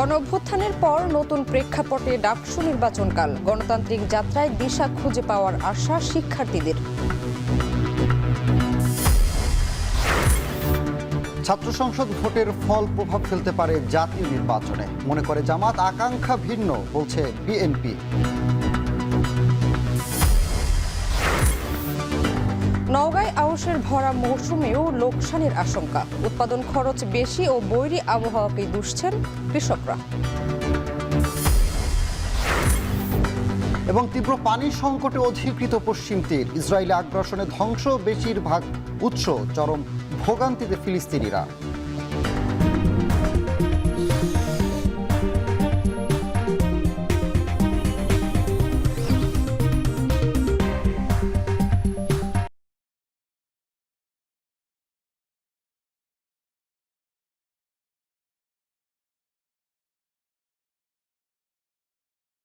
গণঅভ্যুত্থানের পর নতুন প্রেক্ষাপটে ডাকসু নির্বাচনকাল, গণতান্ত্রিক যাত্রায় দিশা খুঁজে পাওয়ার আশা শিক্ষার্থীদের। ছাত্র সংসদ ভোটের ফল প্রভাব ফেলতে পারে জাতীয় নির্বাচনে, মনে করে জামাত। আকাঙ্ক্ষা ভিন্ন, বলছে বিএনপি। নওগাঁয় আউশের ভরা মৌসুমেও লোকসানের আশঙ্কা, উৎপাদন খরচ বেশি ও বৈরী আবহাওয়াকেই দুষছেন কৃষকরা। এবং তীব্র পানির সংকটে অধিকৃত পশ্চিম তীর, ইসরায়েলি আগ্রাসনে ধ্বংস, বেশিরভাগ উৎস, চরম ভোগান্তিতে ফিলিস্তিনিরা।